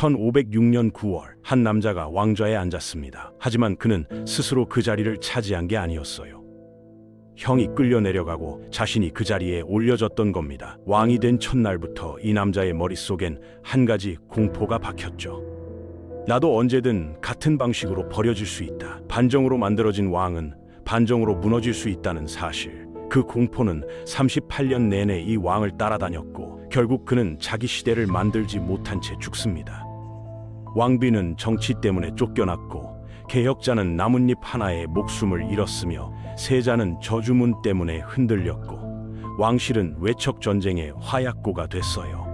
1506년 9월 한 남자가 왕좌에 앉았습니다. 하지만 그는 스스로 그 자리를 차지한 게 아니었어요. 형이 끌려 내려가고 자신이 그 자리에 올려졌던 겁니다. 왕이 된 첫날부터 이 남자의 머릿속엔 한 가지 공포가 박혔죠. 나도 언제든 같은 방식으로 버려질 수 있다. 반정으로 만들어진 왕은 반정으로 무너질 수 있다는 사실. 그 공포는 38년 내내 이 왕을 따라다녔고 결국 그는 자기 시대를 만들지 못한 채 죽습니다. 왕비는 정치 때문에 쫓겨났고 개혁자는 나뭇잎 하나에 목숨을 잃었으며 세자는 저주문 때문에 흔들렸고 왕실은 외척 전쟁의 화약고가 됐어요.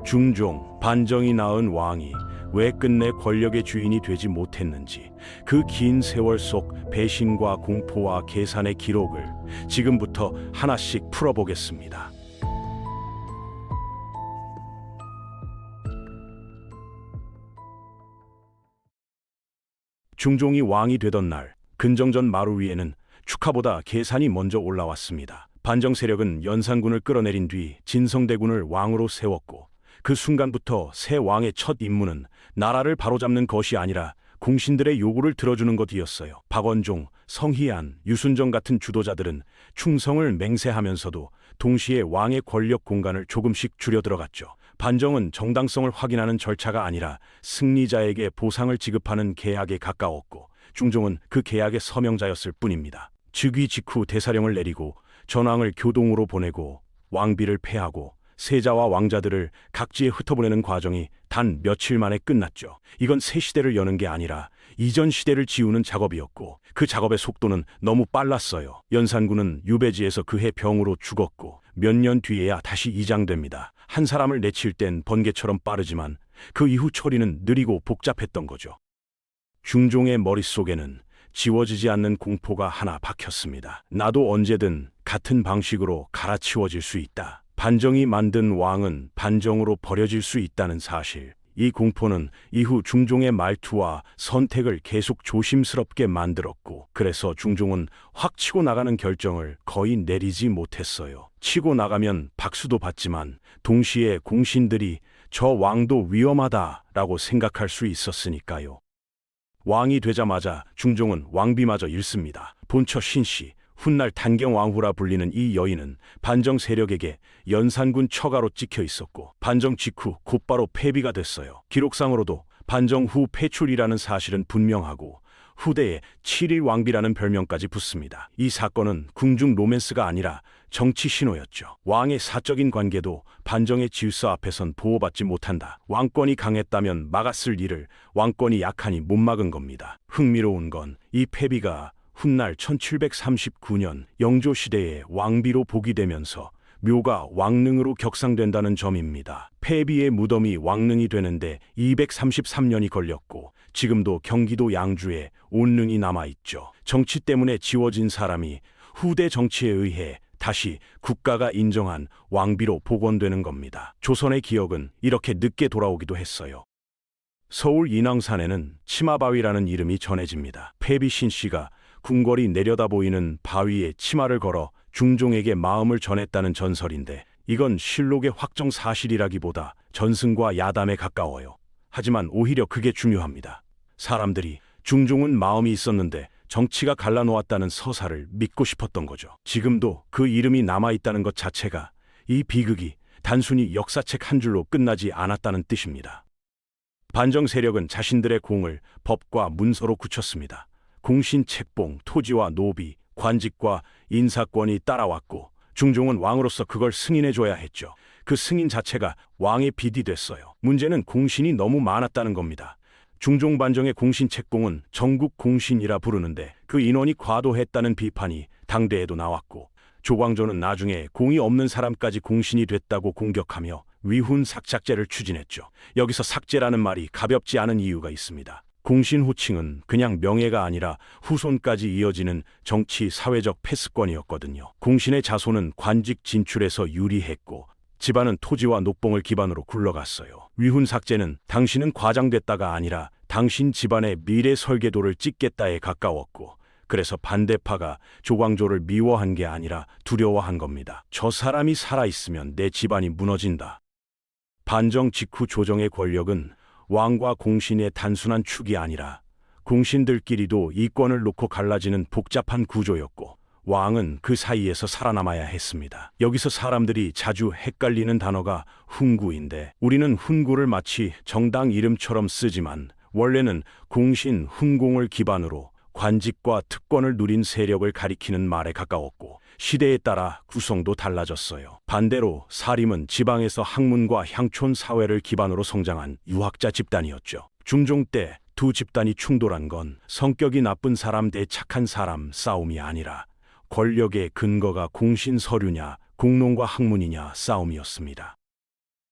중종, 반정이 낳은 왕이 왜 끝내 권력의 주인이 되지 못했는지, 그 긴 세월 속 배신과 공포와 계산의 기록을 지금부터 하나씩 풀어보겠습니다. 중종이 왕이 되던 날, 근정전 마루 위에는 축하보다 계산이 먼저 올라왔습니다. 반정 세력은 연산군을 끌어내린 뒤 진성대군을 왕으로 세웠고 그 순간부터 새 왕의 첫 임무는 나라를 바로잡는 것이 아니라 공신들의 요구를 들어주는 것이었어요. 박원종, 성희안, 유순정 같은 주도자들은 충성을 맹세하면서도 동시에 왕의 권력 공간을 조금씩 줄여들어갔죠. 반정은 정당성을 확인하는 절차가 아니라 승리자에게 보상을 지급하는 계약에 가까웠고 중종은 그 계약의 서명자였을 뿐입니다. 즉위 직후 대사령을 내리고 전왕을 교동으로 보내고 왕비를 폐하고 세자와 왕자들을 각지에 흩어보내는 과정이 단 며칠 만에 끝났죠. 이건 새 시대를 여는 게 아니라 이전 시대를 지우는 작업이었고 그 작업의 속도는 너무 빨랐어요. 연산군은 유배지에서 그해 병으로 죽었고 몇 년 뒤에야 다시 이장됩니다. 한 사람을 내칠 땐 번개처럼 빠르지만 그 이후 처리는 느리고 복잡했던 거죠. 중종의 머릿속에는 지워지지 않는 공포가 하나 박혔습니다. 나도 언제든 같은 방식으로 갈아치워질 수 있다. 반정이 만든 왕은 반정으로 버려질 수 있다는 사실. 이 공포는 이후 중종의 말투와 선택을 계속 조심스럽게 만들었고 그래서 중종은 확 치고 나가는 결정을 거의 내리지 못했어요. 치고 나가면 박수도 받지만 동시에 공신들이 저 왕도 위험하다라고 생각할 수 있었으니까요. 왕이 되자마자 중종은 왕비마저 잃습니다. 본처 신씨, 훗날 단경왕후라 불리는 이 여인은 반정 세력에게 연산군 처가로 찍혀 있었고 반정 직후 곧바로 폐비가 됐어요. 기록상으로도 반정 후 폐출이라는 사실은 분명하고 후대에 7일 왕비라는 별명까지 붙습니다. 이 사건은 궁중 로맨스가 아니라 정치 신호였죠. 왕의 사적인 관계도 반정의 질서 앞에선 보호받지 못한다. 왕권이 강했다면 막았을 일을 왕권이 약하니 못 막은 겁니다. 흥미로운 건 이 폐비가 훗날 1739년 영조시대에 왕비로 복위되면서 묘가 왕릉으로 격상된다는 점입니다. 폐비의 무덤이 왕릉이 되는데 233년이 걸렸고 지금도 경기도 양주에 온릉이 남아있죠. 정치 때문에 지워진 사람이 후대 정치에 의해 다시 국가가 인정한 왕비로 복원되는 겁니다. 조선의 기억은 이렇게 늦게 돌아오기도 했어요. 서울 인왕산에는 치마바위라는 이름이 전해집니다. 폐비 신씨가 궁궐이 내려다 보이는 바위에 치마를 걸어 중종에게 마음을 전했다는 전설인데 이건 실록의 확정 사실이라기보다 전승과 야담에 가까워요. 하지만 오히려 그게 중요합니다. 사람들이 중종은 마음이 있었는데 정치가 갈라놓았다는 서사를 믿고 싶었던 거죠. 지금도 그 이름이 남아있다는 것 자체가 이 비극이 단순히 역사책 한 줄로 끝나지 않았다는 뜻입니다. 반정 세력은 자신들의 공을 법과 문서로 굳혔습니다. 공신 책봉, 토지와 노비, 관직과 인사권이 따라왔고 중종은 왕으로서 그걸 승인해줘야 했죠. 그 승인 자체가 왕의 빚이 됐어요. 문제는 공신이 너무 많았다는 겁니다. 중종 반정의 공신 책봉은 전국 공신이라 부르는데 그 인원이 과도했다는 비판이 당대에도 나왔고 조광조는 나중에 공이 없는 사람까지 공신이 됐다고 공격하며 위훈 삭작제를 추진했죠. 여기서 삭제라는 말이 가볍지 않은 이유가 있습니다. 공신 호칭은 그냥 명예가 아니라 후손까지 이어지는 정치 사회적 패스권이었거든요. 공신의 자손은 관직 진출에서 유리했고 집안은 토지와 녹봉을 기반으로 굴러갔어요. 위훈 삭제는 당신은 과장됐다가 아니라 당신 집안의 미래 설계도를 찍겠다에 가까웠고 그래서 반대파가 조광조를 미워한 게 아니라 두려워한 겁니다. 저 사람이 살아있으면 내 집안이 무너진다. 반정 직후 조정의 권력은 왕과 공신의 단순한 축이 아니라 공신들끼리도 이권을 놓고 갈라지는 복잡한 구조였고, 왕은 그 사이에서 살아남아야 했습니다. 여기서 사람들이 자주 헷갈리는 단어가 훈구인데, 우리는 훈구를 마치 정당 이름처럼 쓰지만 원래는 공신, 훈공을 기반으로 관직과 특권을 누린 세력을 가리키는 말에 가까웠고, 시대에 따라 구성도 달라졌어요. 반대로 사림은 지방에서 학문과 향촌 사회를 기반으로 성장한 유학자 집단이었죠. 중종 때 두 집단이 충돌한 건 성격이 나쁜 사람 대 착한 사람 싸움이 아니라 권력의 근거가 공신 서류냐 공론과 학문이냐 싸움이었습니다.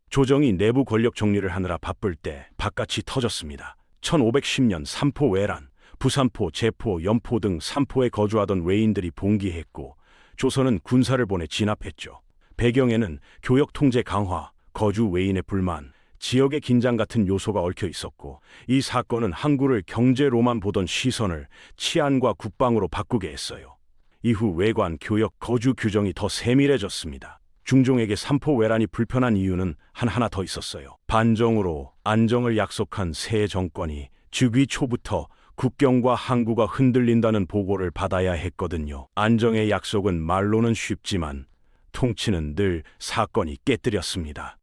조정이 내부 권력 정리를 하느라 바쁠 때 바깥이 터졌습니다. 1510년 삼포 외란, 부산포, 제포, 연포 등 삼포에 거주하던 외인들이 봉기했고, 조선은 군사를 보내 진압했죠. 배경에는 교역 통제 강화, 거주 외인의 불만, 지역의 긴장 같은 요소가 얽혀 있었고, 이 사건은 항구를 경제로만 보던 시선을 치안과 국방으로 바꾸게 했어요. 이후 외관, 교역, 거주 규정이 더 세밀해졌습니다. 중종에게 삼포 외란이 불편한 이유는 하나 더 있었어요. 반정으로 안정을 약속한 새 정권이 즉위 초부터 국경과 항구가 흔들린다는 보고를 받아야 했거든요. 안정의 약속은 말로는 쉽지만 통치는 늘 사건이 깨뜨렸습니다.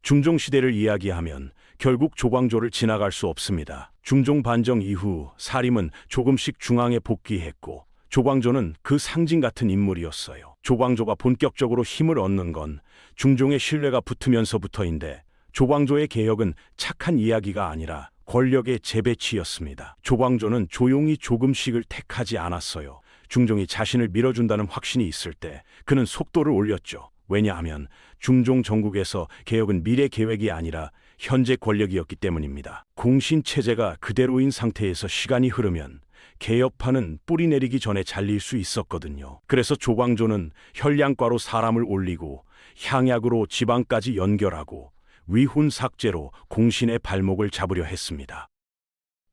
중종 시대를 이야기하면 결국 조광조를 지나갈 수 없습니다. 중종 반정 이후 사림은 조금씩 중앙에 복귀했고, 조광조는 그 상징 같은 인물이었어요. 조광조가 본격적으로 힘을 얻는 건 중종의 신뢰가 붙으면서부터인데, 조광조의 개혁은 착한 이야기가 아니라 권력의 재배치였습니다. 조광조는 조용히 조금씩을 택하지 않았어요. 중종이 자신을 밀어준다는 확신이 있을 때 그는 속도를 올렸죠. 왜냐하면 중종 정국에서 개혁은 미래 계획이 아니라 현재 권력이었기 때문입니다. 공신 체제가 그대로인 상태에서 시간이 흐르면 개혁파는 뿌리 내리기 전에 잘릴 수 있었거든요. 그래서 조광조는 혈량과로 사람을 올리고 향약으로 지방까지 연결하고 위훈 삭제로 공신의 발목을 잡으려 했습니다.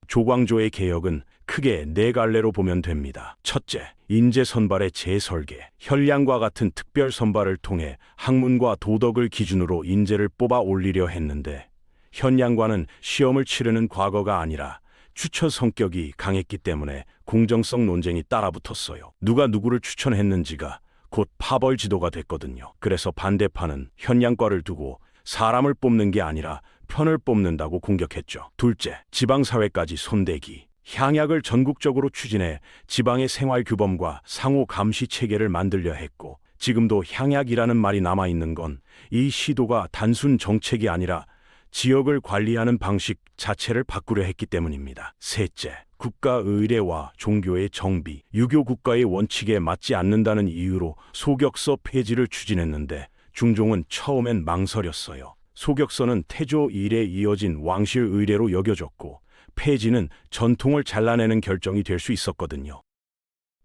조광조의 개혁은 크게 네 갈래로 보면 됩니다. 첫째, 인재 선발의 재설계. 혈량과 같은 특별 선발을 통해 학문과 도덕을 기준으로 인재를 뽑아 올리려 했는데, 현양과는 시험을 치르는 과거가 아니라 추천 성격이 강했기 때문에 공정성 논쟁이 따라붙었어요. 누가 누구를 추천했는지가 곧 파벌 지도가 됐거든요. 그래서 반대파는 현양과를 두고 사람을 뽑는 게 아니라 편을 뽑는다고 공격했죠. 둘째, 지방사회까지 손대기. 향약을 전국적으로 추진해 지방의 생활규범과 상호 감시 체계를 만들려 했고, 지금도 향약이라는 말이 남아있는 건 이 시도가 단순 정책이 아니라 지역을 관리하는 방식 자체를 바꾸려 했기 때문입니다. 셋째, 국가 의례와 종교의 정비. 유교 국가의 원칙에 맞지 않는다는 이유로 소격서 폐지를 추진했는데, 중종은 처음엔 망설였어요. 소격서는 태조 이래 이어진 왕실 의례로 여겨졌고, 폐지는 전통을 잘라내는 결정이 될 수 있었거든요.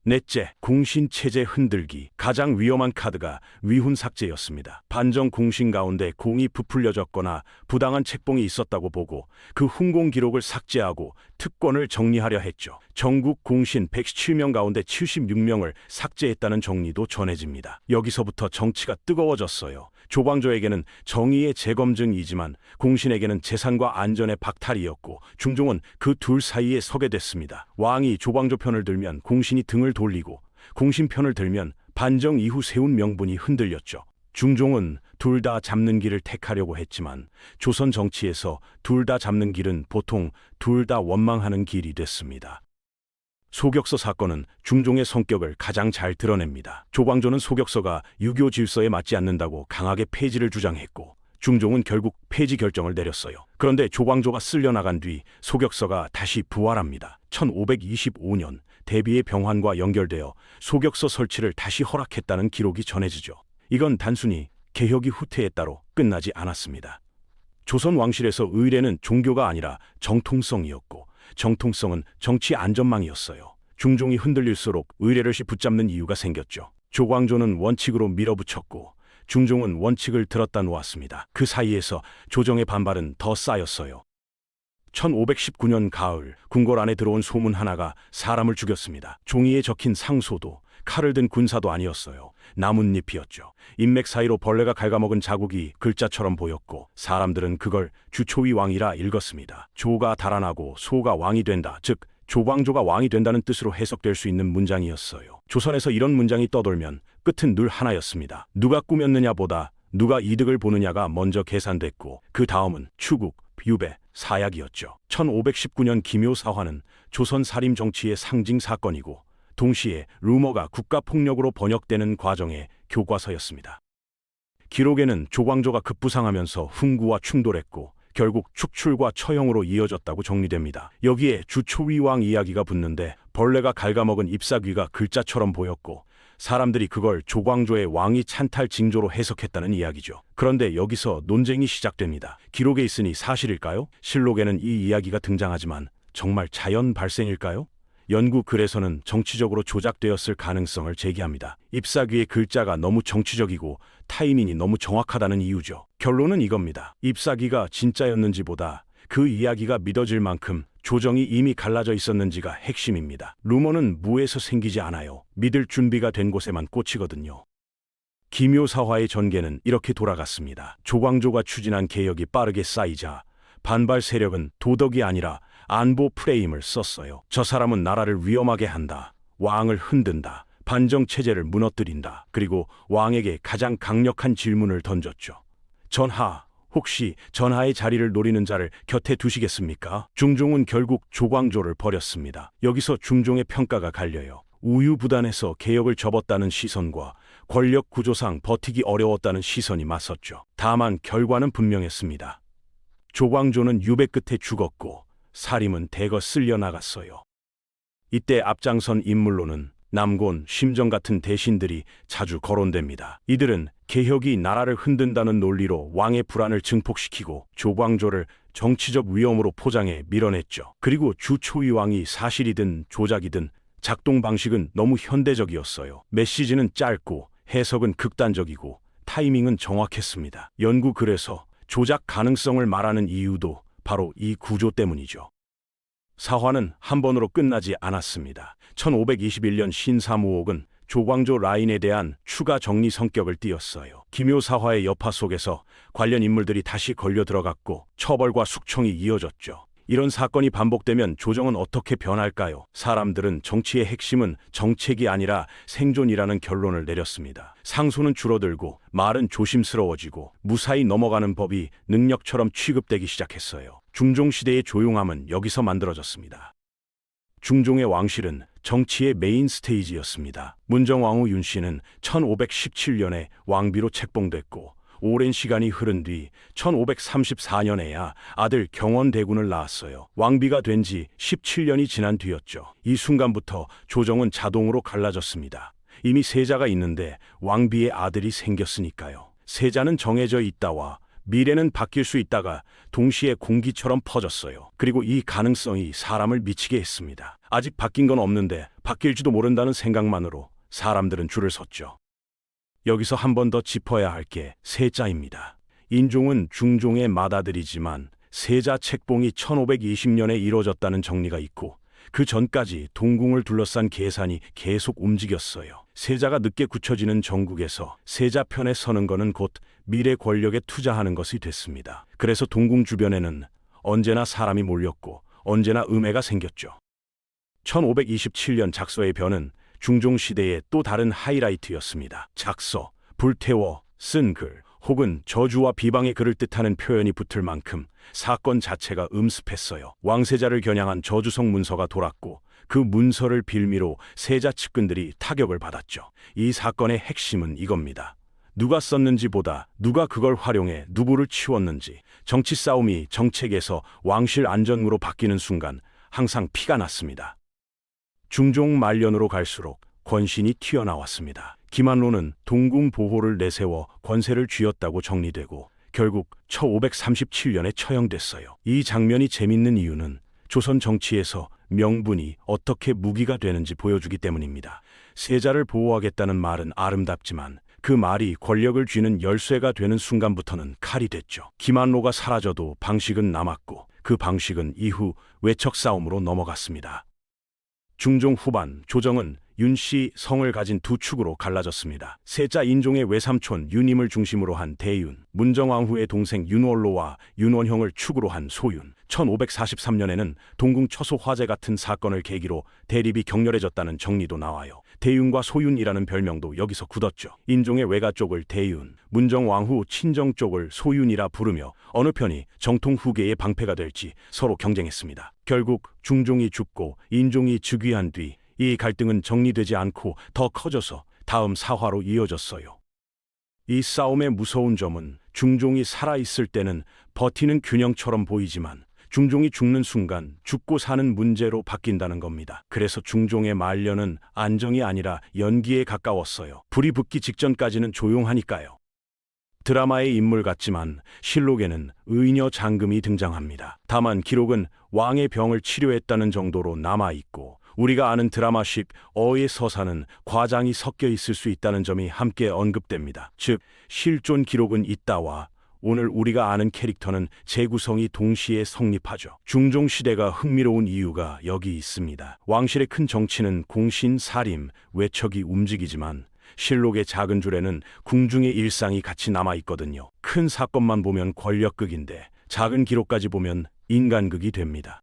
넷째, 공신체제 흔들기. 가장 위험한 카드가 위훈 삭제였습니다. 반정 공신 가운데 공이 부풀려졌거나 부당한 책봉이 있었다고 보고 그 훈공 기록을 삭제하고 특권을 정리하려 했죠. 전국 공신 117명 가운데 76명을 삭제했다는 정리도 전해집니다. 여기서부터 정치가 뜨거워졌어요. 조광조에게는 정의의 재검증이지만 공신에게는 재산과 안전의 박탈이었고, 중종은 그 둘 사이에 서게 됐습니다. 왕이 조광조 편을 들면 공신이 등을 돌리고, 공신 편을 들면 반정 이후 세운 명분이 흔들렸죠. 중종은 둘 다 잡는 길을 택하려고 했지만 조선 정치에서 둘 다 잡는 길은 보통 둘 다 원망하는 길이 됐습니다. 소격서 사건은 중종의 성격을 가장 잘 드러냅니다. 조광조는 소격서가 유교 질서에 맞지 않는다고 강하게 폐지를 주장했고, 중종은 결국 폐지 결정을 내렸어요. 그런데 조광조가 쓸려나간 뒤 소격서가 다시 부활합니다. 1525년 대비의 병환과 연결되어 소격서 설치를 다시 허락했다는 기록이 전해지죠. 이건 단순히 개혁이 후퇴했다로 끝나지 않았습니다. 조선 왕실에서 의례는 종교가 아니라 정통성이었고, 정통성은 정치 안전망이었어요. 중종이 흔들릴수록 의례를 붙잡는 이유가 생겼죠. 조광조는 원칙으로 밀어붙였고, 중종은 원칙을 들었다 놓았습니다. 그 사이에서 조정의 반발은 더 쌓였어요. 1519년 가을, 궁궐 안에 들어온 소문 하나가 사람을 죽였습니다. 종이에 적힌 상소도 칼을 든 군사도 아니었어요. 나뭇잎이었죠. 인맥 사이로 벌레가 갉아먹은 자국이 글자처럼 보였고 사람들은 그걸 주초위 왕이라 읽었습니다. 조가 달아나고 소가 왕이 된다. 즉 조광조가 왕이 된다는 뜻으로 해석될 수 있는 문장이었어요. 조선에서 이런 문장이 떠돌면 끝은 늘 하나였습니다. 누가 꾸몄느냐 보다 누가 이득을 보느냐가 먼저 계산됐고 그 다음은 추국, 유배, 사약이었죠. 1519년 기묘사화는 조선 살림 정치의 상징 사건이고 동시에 루머가 국가폭력으로 번역되는 과정의 교과서였습니다. 기록에는 조광조가 급부상하면서 훈구와 충돌했고 결국 축출과 처형으로 이어졌다고 정리됩니다. 여기에 주초위왕 이야기가 붙는데 벌레가 갉아먹은 잎사귀가 글자처럼 보였고 사람들이 그걸 조광조의 왕위 찬탈 징조로 해석했다는 이야기죠. 그런데 여기서 논쟁이 시작됩니다. 기록에 있으니 사실일까요? 실록에는 이 이야기가 등장하지만 정말 자연 발생일까요? 연구 글에서는 정치적으로 조작되었을 가능성을 제기합니다. 잎사귀의 글자가 너무 정치적이고 타이밍이 너무 정확하다는 이유죠. 결론은 이겁니다. 잎사귀가 진짜였는지보다 그 이야기가 믿어질 만큼 조정이 이미 갈라져 있었는지가 핵심입니다. 루머는 무에서 생기지 않아요. 믿을 준비가 된 곳에만 꽂히거든요. 기묘사화의 전개는 이렇게 돌아갔습니다. 조광조가 추진한 개혁이 빠르게 쌓이자 반발 세력은 도덕이 아니라 안보 프레임을 썼어요. 저 사람은 나라를 위험하게 한다. 왕을 흔든다. 반정체제를 무너뜨린다. 그리고 왕에게 가장 강력한 질문을 던졌죠. 전하, 혹시 전하의 자리를 노리는 자를 곁에 두시겠습니까? 중종은 결국 조광조를 버렸습니다. 여기서 중종의 평가가 갈려요. 우유부단해서 개혁을 접었다는 시선과 권력 구조상 버티기 어려웠다는 시선이 맞섰죠. 다만 결과는 분명했습니다. 조광조는 유배 끝에 죽었고 사림은 대거 쓸려나갔어요. 이때 앞장선 인물로는 남곤, 심정 같은 대신들이 자주 거론됩니다. 이들은 개혁이 나라를 흔든다는 논리로 왕의 불안을 증폭시키고 조광조를 정치적 위험으로 포장해 밀어냈죠. 그리고 주초위 왕이 사실이든 조작이든 작동 방식은 너무 현대적이었어요. 메시지는 짧고 해석은 극단적이고 타이밍은 정확했습니다. 연구 글에서 조작 가능성을 말하는 이유도 바로 이 구조 때문이죠. 사화는 한 번으로 끝나지 않았습니다. 1521년 신사무옥은 조광조 라인에 대한 추가 정리 성격을 띠었어요. 기묘사화의 여파 속에서 관련 인물들이 다시 걸려 들어갔고 처벌과 숙청이 이어졌죠. 이런 사건이 반복되면 조정은 어떻게 변할까요? 사람들은 정치의 핵심은 정책이 아니라 생존이라는 결론을 내렸습니다. 상소는 줄어들고 말은 조심스러워지고 무사히 넘어가는 법이 능력처럼 취급되기 시작했어요. 중종시대의 조용함은 여기서 만들어졌습니다. 중종의 왕실은 정치의 메인 스테이지였습니다. 문정왕후 윤씨는 1517년에 왕비로 책봉됐고 오랜 시간이 흐른 뒤 1534년에야 아들 경원대군을 낳았어요. 왕비가 된 지 17년이 지난 뒤였죠. 이 순간부터 조정은 자동으로 갈라졌습니다. 이미 세자가 있는데 왕비의 아들이 생겼으니까요. 세자는 정해져 있다와 미래는 바뀔 수 있다가 동시에 공기처럼 퍼졌어요. 그리고 이 가능성이 사람을 미치게 했습니다. 아직 바뀐 건 없는데 바뀔지도 모른다는 생각만으로 사람들은 줄을 섰죠. 여기서 한 번 더 짚어야 할 게 세자입니다. 인종은 중종의 맏아들이지만 세자 책봉이 1520년에 이뤄졌다는 정리가 있고 그 전까지 동궁을 둘러싼 계산이 계속 움직였어요. 세자가 늦게 굳혀지는 정국에서 세자 편에 서는 것은 곧 미래 권력에 투자하는 것이 됐습니다. 그래서 동궁 주변에는 언제나 사람이 몰렸고 언제나 음해가 생겼죠. 1527년 작서의 변은 중종시대의 또 다른 하이라이트였습니다. 작서, 불태워, 쓴 글, 혹은 저주와 비방의 글을 뜻하는 표현이 붙을 만큼 사건 자체가 음습했어요. 왕세자를 겨냥한 저주성 문서가 돌았고 그 문서를 빌미로 세자 측근들이 타격을 받았죠. 이 사건의 핵심은 이겁니다. 누가 썼는지보다 누가 그걸 활용해 누구를 치웠는지, 정치 싸움이 정책에서 왕실 안전으로 바뀌는 순간 항상 피가 났습니다. 중종 말년으로 갈수록 권신이 튀어나왔습니다. 김한로는 동궁 보호를 내세워 권세를 쥐었다고 정리되고 결국 1537년에 처형됐어요. 이 장면이 재밌는 이유는 조선 정치에서 명분이 어떻게 무기가 되는지 보여주기 때문입니다. 세자를 보호하겠다는 말은 아름답지만 그 말이 권력을 쥐는 열쇠가 되는 순간부터는 칼이 됐죠. 김한로가 사라져도 방식은 남았고 그 방식은 이후 외척 싸움으로 넘어갔습니다. 중종 후반 조정은 윤씨 성을 가진 두 축으로 갈라졌습니다. 세자 인종의 외삼촌 윤임을 중심으로 한 대윤, 문정왕후의 동생 윤원로와 윤원형을 축으로 한 소윤. 1543년에는 동궁 처소 화재 같은 사건을 계기로 대립이 격렬해졌다는 정리도 나와요. 대윤과 소윤이라는 별명도 여기서 굳었죠. 인종의 외가 쪽을 대윤, 문정왕후 친정 쪽을 소윤이라 부르며 어느 편이 정통 후계의 방패가 될지 서로 경쟁했습니다. 결국 중종이 죽고 인종이 즉위한 뒤 이 갈등은 정리되지 않고 더 커져서 다음 사화로 이어졌어요. 이 싸움의 무서운 점은 중종이 살아있을 때는 버티는 균형처럼 보이지만 중종이 죽는 순간 죽고 사는 문제로 바뀐다는 겁니다. 그래서 중종의 말년은 안정이 아니라 연기에 가까웠어요. 불이 붙기 직전까지는 조용하니까요. 드라마의 인물 같지만 실록에는 의녀 장금이 등장합니다. 다만 기록은 왕의 병을 치료했다는 정도로 남아있고 우리가 아는 드라마식 어의 서사는 과장이 섞여 있을 수 있다는 점이 함께 언급됩니다. 즉, 실존 기록은 있다와 오늘 우리가 아는 캐릭터는 재구성이 동시에 성립하죠. 중종 시대가 흥미로운 이유가 여기 있습니다. 왕실의 큰 정치는 공신, 살림, 외척이 움직이지만 실록의 작은 줄에는 궁중의 일상이 같이 남아있거든요. 큰 사건만 보면 권력극인데 작은 기록까지 보면 인간극이 됩니다.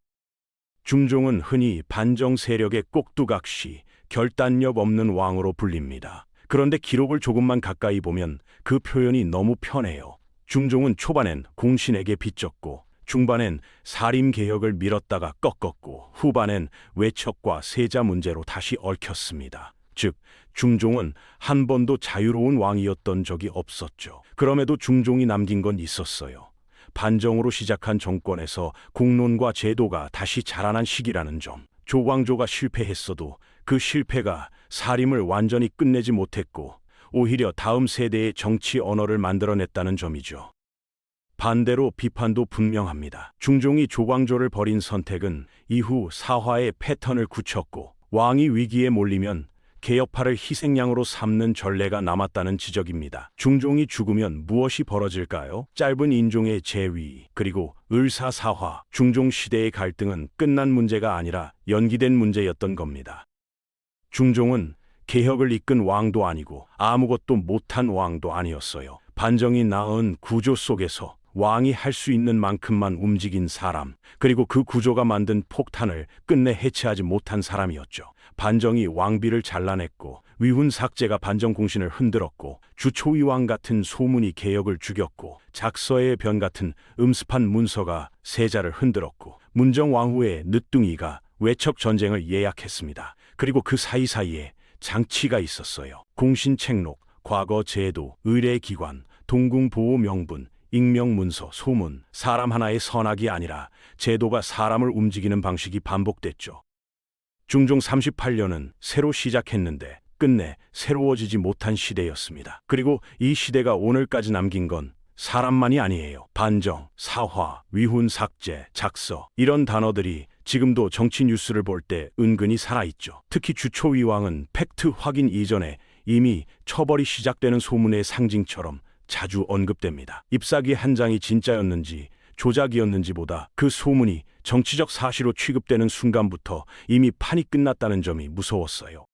중종은 흔히 반정 세력의 꼭두각시, 결단력 없는 왕으로 불립니다. 그런데 기록을 조금만 가까이 보면 그 표현이 너무 편해요. 중종은 초반엔 공신에게 빚졌고 중반엔 사림개혁을 밀었다가 꺾었고 후반엔 외척과 세자 문제로 다시 얽혔습니다. 즉, 중종은 한 번도 자유로운 왕이었던 적이 없었죠. 그럼에도 중종이 남긴 건 있었어요. 반정으로 시작한 정권에서 공론과 제도가 다시 자라난 시기라는 점. 조광조가 실패했어도 그 실패가 사림을 완전히 끝내지 못했고 오히려 다음 세대의 정치 언어를 만들어냈다는 점이죠. 반대로 비판도 분명합니다. 중종이 조광조를 벌인 선택은 이후 사화의 패턴을 굳혔고 왕이 위기에 몰리면 개혁파를 희생양으로 삼는 전례가 남았다는 지적입니다. 중종이 죽으면 무엇이 벌어질까요? 짧은 인종의 재위, 그리고 을사사화, 중종 시대의 갈등은 끝난 문제가 아니라 연기된 문제였던 겁니다. 중종은 개혁을 이끈 왕도 아니고 아무것도 못한 왕도 아니었어요. 반정이 낳은 구조 속에서 왕이 할 수 있는 만큼만 움직인 사람, 그리고 그 구조가 만든 폭탄을 끝내 해체하지 못한 사람이었죠. 반정이 왕비를 잘라냈고 위훈 삭제가 반정 공신을 흔들었고 주초위왕 같은 소문이 개혁을 죽였고 작서의 변 같은 음습한 문서가 세자를 흔들었고 문정왕후의 늦둥이가 외척 전쟁을 예약했습니다. 그리고 그 사이사이에 장치가 있었어요. 공신책록, 과거 제도, 의례기관, 동궁보호 명분, 익명문서, 소문, 사람 하나의 선악이 아니라 제도가 사람을 움직이는 방식이 반복됐죠. 중종 38년은 새로 시작했는데 끝내 새로워지지 못한 시대였습니다. 그리고 이 시대가 오늘까지 남긴 건 사람만이 아니에요. 반정, 사화, 위훈 삭제, 작서, 이런 단어들이 지금도 정치 뉴스를 볼 때 은근히 살아있죠. 특히 주초위왕은 팩트 확인 이전에 이미 처벌이 시작되는 소문의 상징처럼 자주 언급됩니다. 잎사귀 한 장이 진짜였는지 조작이었는지보다 그 소문이 정치적 사실로 취급되는 순간부터 이미 판이 끝났다는 점이 무서웠어요.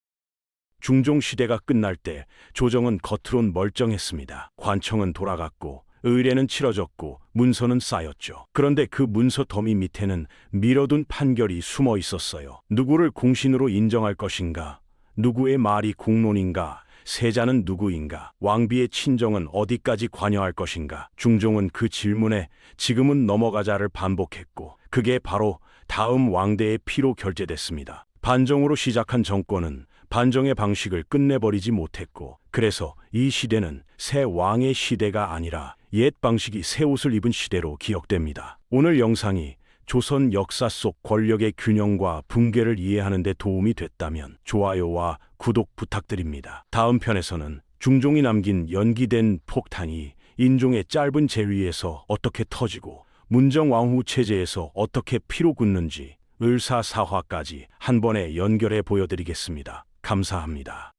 중종 시대가 끝날 때 조정은 겉으론 멀쩡했습니다. 관청은 돌아갔고 의례는 치러졌고 문서는 쌓였죠. 그런데 그 문서 더미 밑에는 미뤄둔 판결이 숨어 있었어요. 누구를 공신으로 인정할 것인가? 누구의 말이 공론인가? 세자는 누구인가? 왕비의 친정은 어디까지 관여할 것인가? 중종은 그 질문에 지금은 넘어가자를 반복했고 그게 바로 다음 왕대의 피로 결제됐습니다. 반정으로 시작한 정권은 반정의 방식을 끝내버리지 못했고 그래서 이 시대는 새 왕의 시대가 아니라 옛 방식이 새 옷을 입은 시대로 기억됩니다. 오늘 영상이 조선 역사 속 권력의 균형과 붕괴를 이해하는 데 도움이 됐다면 좋아요와 구독 부탁드립니다. 다음 편에서는 중종이 남긴 연기된 폭탄이 인종의 짧은 재위에서 어떻게 터지고 문정왕후 체제에서 어떻게 피로 굳는지 을사사화까지 한 번에 연결해 보여드리겠습니다. 감사합니다.